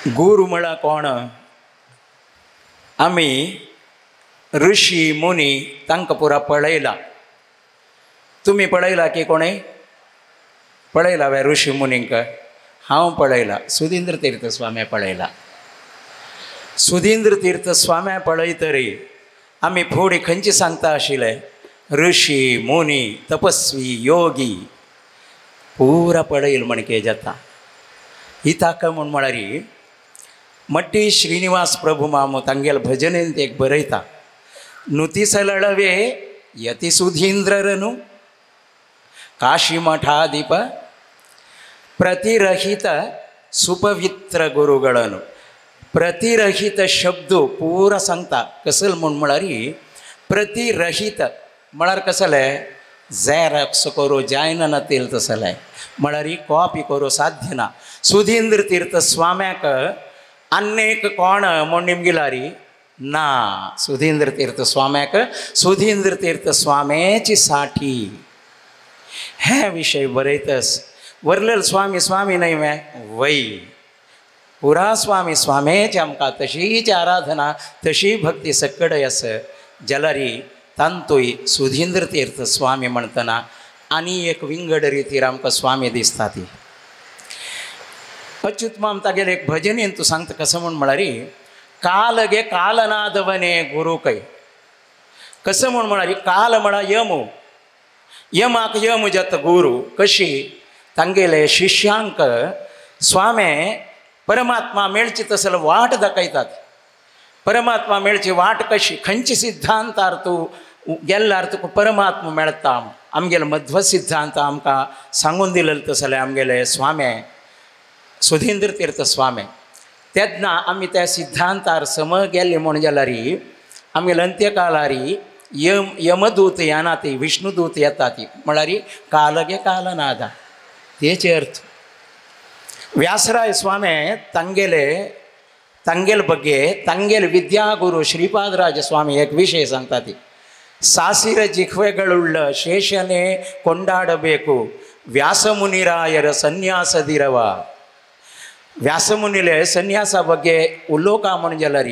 गुरु म्हणा कोण आम्ही ऋषी मुनी तांकां पुरा पळयला. तुम्ही पळयला की कोणे पळयला वे ऋषी मुनींक? हांव पळयला. सुधींद्र तीर्थ स्वाम्या पळयला. सुधींद्र तीर्थ स्वाम्या पळयतरी आमी फुडें खंयची सांगता आशिल्ले ऋषी मुनी तपस्वी योगी पुरा पळयल म्हणके जाता. ही ताका म्हूण म्हळ्यार मट्टी श्रीनिवास प्रभू मामो तांगेल भजनेंत एक बरयता. नुती सलळवे यती सुधींद्ररनु काशी मठाधिप प्रतिरहित सुपवित्र गुरुಗಳನ್ನು. प्रतिरहित शब्द पुरा सांगता कसल म्हूण म्हळ्यार प्रतिरहित म्हळ्यार कसले झॅरॉक्स करू जायना नातील तसले म्हळ्यार कॉपी करू साध्य ना. सुधींद्र तीर्थ स्वाम्याक अनेक कोण म्हूण निमगिलारी ना. सुधींद्र तीर्थ स्वाम्याक सुधींद्र तीर्थ स्वाम्याची साठी हे विषय बरयतस. वरलेल स्वामी स्वामी नाही मे वै पुरा स्वामी स्वामेची आमकां तशीच आराधना तशी भक्ती सकड आस जाल्यार तांतूय सुधींद्र तीर्थ स्वामी म्हणटना आनी एक विंगड रितीर आमकां स्वामी दिसता. ती अच्युत माम तागेले एक भजनेन तूं सांगता कसं म्हूण म्हळ्यार काल गे कालनादवने गुरु कै. कसं म्हूण म्हळ्यार काल म्हळ्यार यमू यमाक यम जाता गुरु. कशी तांगेले शिष्यांक स्वामे परमात्मा मेळची तसले वाट दाखयतात. परमात्मा मेळची वाट कशी खंयची सिद्धांतार तूं गेल्यार तुका परमात्मा मेळटा. आमगेले मध्व सिद्धांत आमकां सांगून दिलेले तसले आमगेले स्वामे सुधींद्र तीर्थ स्वामी. तेन्ना आमी त्या सिद्धांतार सम गेले म्हूण जाल्यार आमगेले अंत्यकालार यमदूत येना ती विष्णुदूत येता ती म्हळ्यार कालगे कालनादा तेचे अर्थ. व्यासराय स्वामी तांगेल बग्गे तांगेल विद्यागुरु श्रीपादराज स्वामी एक विषय सांगता. ती सासिर जिह्वेगಳುಳ್ಳ ಶೇಷನೆ ಕೊಂಡಾಡಬೇಕು ವ್ಯಾಸಮುನಿರಾಯರ ಸನ್ಯಾಸದಿರವ. व्यासमुनीले सन्यासा बग्गे उलोवका म्हण जाल्यार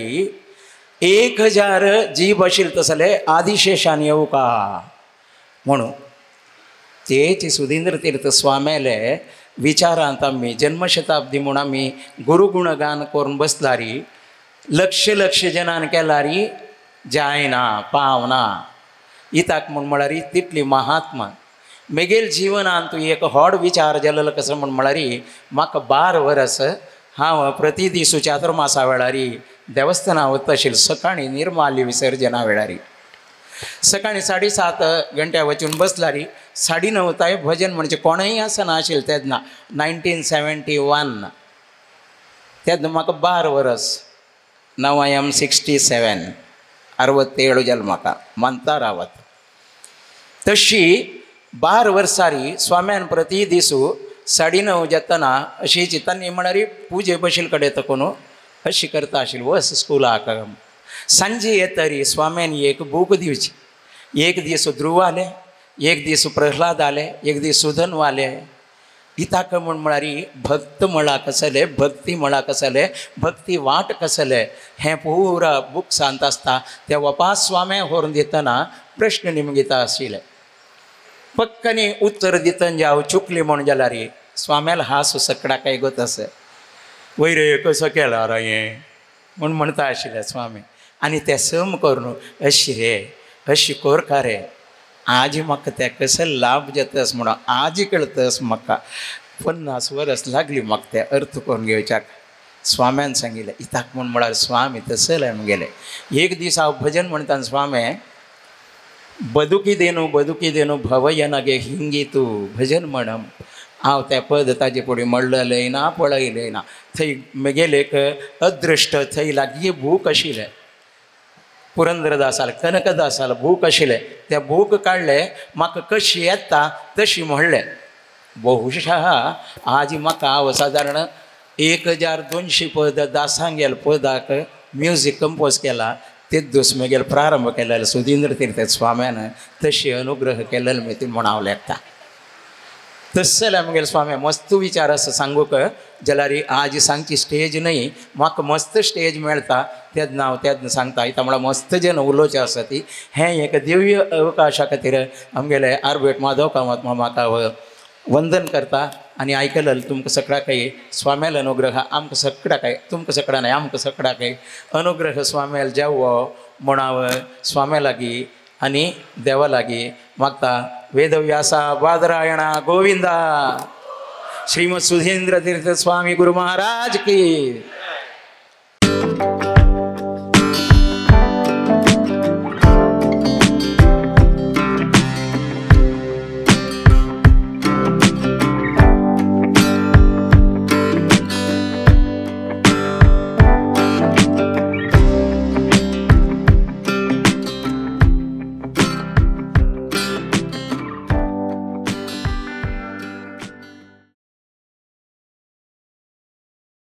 1000 जीव आशिल्ले तसले आदिशेशान येवं का म्हणून तेची सुधींद्र तीर्थ स्वाम्याले विचारांत आमी जन्मशताब्दी म्हूण आमी गुरुगुणगान करून बसल्यार लक्ष लक्ष जनान केल्यार जायना पावना. इताक म्हूण म्हळ्यार तितली महात्मा मेगेल जिवनांत तूं एक व्हड विचार जाल्लो कसो म्हूण म्हळ्यार म्हाका 12 वर्स हांव प्रति दीस चातुर्मासा वेळार देवस्थाना वता आशिल्लो. सकाळीं निर्माल्य विसर्जना वेळार सकाळीं 7:30 घंट्या वचून बसल्यार 9:30 भजन म्हणजे कोणूय आसना आशिल्लें. तेन्ना 1971 तेन्ना म्हाका 12 वर्स. नाव आय एम 67 67 जालें म्हाका मानता रावत. तशी 12 वर्सांनी स्वाम्यान प्रति दिसू 9:30 जेतना अशी चितांनी म्हळ्यार पुजे बशील कडेन तकून अशी करता आशिल्ली वस स्कुलाक. सांजे येतरी स्वाम्यानी एक बूक दिवची. एक दीस ध्रुवाले एक दीस प्रल्हाद आले एक दीस सुधन्वाले. इताक म्हूण म्हळ्यार भक्त म्हळा कसले भक्ती म्हळा कसले भक्ती वाट कसले हें पुरा बूक सांगता आसता. त्या वपास स्वाम्या व्हरून दितना प्रश्न निमगिता आशिल्ले. पक्कनी उत्तर दितन जाव चुकली म्हूण जाल्यार स्वाम्याला हांस सकडा काय गत आस वैरे कसो केला रे हें म्हूण म्हणटा आशिल्ले स्वामी. आनी ते सम करून अशी रे अशी कोर का रे आज म्हाका ते कसो लाभ जातास म्हणून आज कळतस म्हाका 50 वर्स लागली म्हाका ते अर्थ करून घेवच्याक. स्वाम्यान सांगिल्लें इताक म्हूण म्हळ्यार स्वामी तसले आमगेले. एक दीस हांव भजन म्हणटा स्वामी बदुकी देनू भवयनगे हिंगी तू भजन म्हणम. हांव त्या पद ताजे फुडें म्हणलेलें ना पळयलें ना. थंय म्हगेलें एक अदृश्ट थंय लागीं बूक आशिल्लें पुरंदरदासाल कनकदासाल बूक आशिल्लें. त्या बूक काडलें म्हाका कशी येता तशी म्हणलें. बहुशः आज म्हाका हांव सादारण 1200 पद दासांगेल पदाक म्युजीक कंपोज केला. तेच दिवस म्हगेलो प्रारंभ केलेलो सुधींद्र तीर्थ स्वाम्यान तशी अनुग्रह केलेलो मी ती म्हणावं लागता. तसं जाल्यार मुगेले स्वामी मस्त विचार आसा सांगू क जाल्यार आज सांगची स्टेज न्ही म्हाका मस्त स्टेज मेळटा तेज नांव तेज सांगता इता म्हळ्यार मस्त जेन उलोवचें आसा ती हें एक दिव्य अवकाशा खातीर आमगेले आर्बेट माधव कामत म्हाका वंदन करता आनी आयकलें तुमकां सगळ्याकय स्वाम्याल अनुग्रह आमकां सगळ्याकय तुमकां सगळ्या न्हय आमकां सगळ्याकय अनुग्रह स्वाम्याल जावो म्हणाव स्वाम्या लागीं आनी देवा लागीं मागता वेदव्यासा बादरायणा गोविंदा श्रीमद सुधींद्र तीर्थ स्वामी गुरु महाराज की